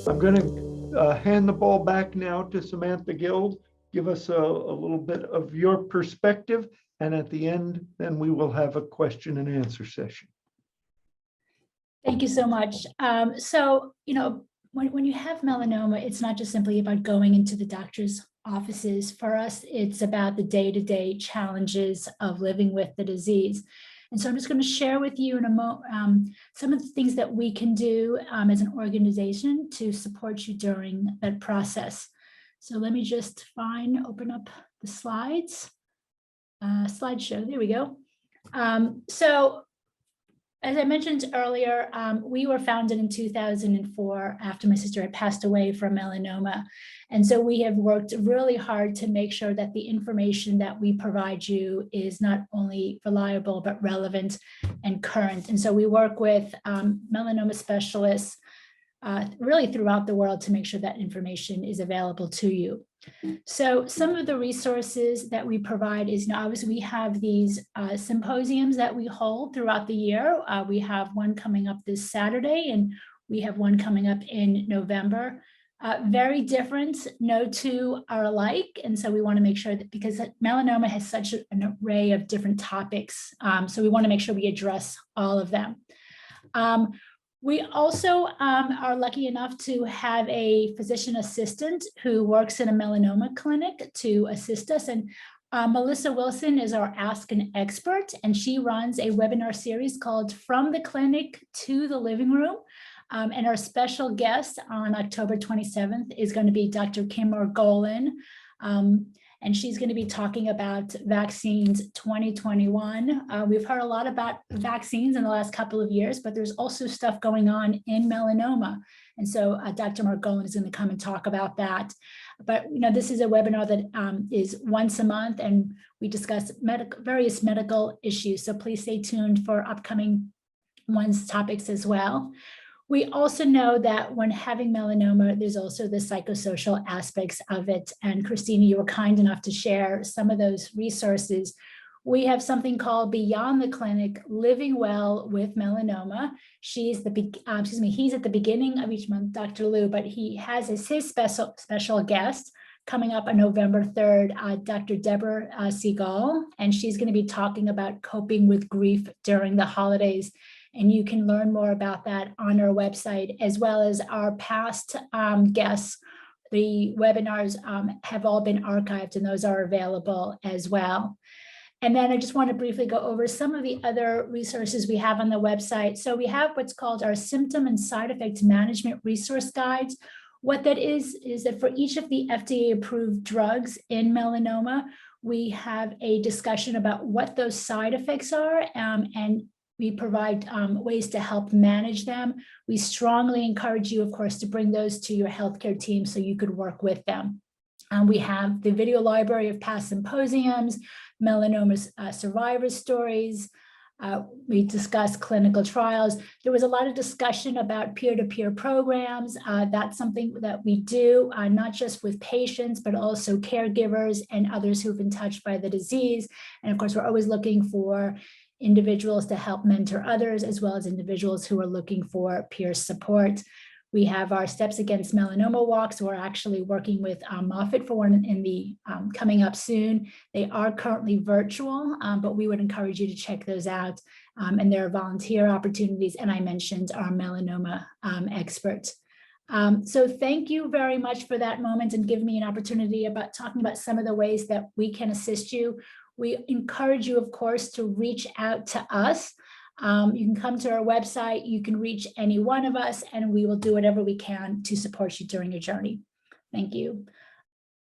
I'm going to hand the ball back now to Samantha Guild. Give us a little bit of your perspective, and at the end, then we will have a question and answer session. Thank you so much. When you have melanoma, it's not just simply about going into the doctor's offices. For us, it's about the day-to-day challenges of living with the disease. And so I'm just going to share with you in a moment some of the things that we can do as an organization to support you during that process. So let me just open up the slides. Slideshow, there we go. As I mentioned earlier, we were founded in 2004 after my sister had passed away from melanoma. And so we have worked really hard to make sure that the information that we provide you is not only reliable, but relevant and current. And so we work with melanoma specialists really throughout the world to make sure that information is available to you. So some of the resources that we provide is, obviously we have these symposiums that we hold throughout the year. We have one coming up this Saturday, and we have one coming up in November. Very different, no two are alike. And so we want to make sure that, because melanoma has such an array of different topics, so we want to make sure we address all of them. We also are lucky enough to have a physician assistant who works in a melanoma clinic to assist us. And Melissa Wilson is our Ask an Expert, and she runs a webinar series called From the Clinic to the Living Room. And our special guest on October 27th is going to be Dr. Kim Margolin. And she's going to be talking about vaccines 2021. We've heard a lot about vaccines in the last couple of years, but there's also stuff going on in melanoma. And so Dr. Margolin is going to come and talk about that. But this is a webinar that is once a month, and we discuss various medical issues. So please stay tuned for upcoming topics as well. We also know that when having melanoma, there's also the psychosocial aspects of it. And Christina, you were kind enough to share some of those resources. We have something called Beyond the Clinic, Living Well with Melanoma. He's at the beginning of each month, Dr. Lou, but he has as his special guest coming up on November 3rd, Dr. Deborah Segal, and she's going to be talking about coping with grief during the holidays. And you can learn more about that on our website, as well as our past guests. The webinars have all been archived, and those are available as well. And then I just want to briefly go over some of the other resources we have on the website. So we have what's called our Symptom and Side Effects Management Resource Guides. What that is that for each of the FDA-approved drugs in melanoma, we have a discussion about what those side effects are, and we provide ways to help manage them. We strongly encourage you, of course, to bring those to your healthcare team so you could work with them. We have the video library of past symposiums, melanoma survivor stories. We discussed clinical trials. There was a lot of discussion about peer-to-peer programs. That's something that we do, not just with patients, but also caregivers and others who've been touched by the disease. And of course, we're always looking for individuals to help mentor others, as well as individuals who are looking for peer support. We have our Steps Against Melanoma walks. We're actually working with Moffitt for one in the coming up soon. They are currently virtual, but we would encourage you to check those out. And there are volunteer opportunities, and I mentioned our melanoma expert. So thank you very much for that moment and giving me an opportunity about talking about some of the ways that we can assist you. We encourage you, of course, to reach out to us. You can come to our website, you can reach any one of us, and we will do whatever we can to support you during your journey. Thank you.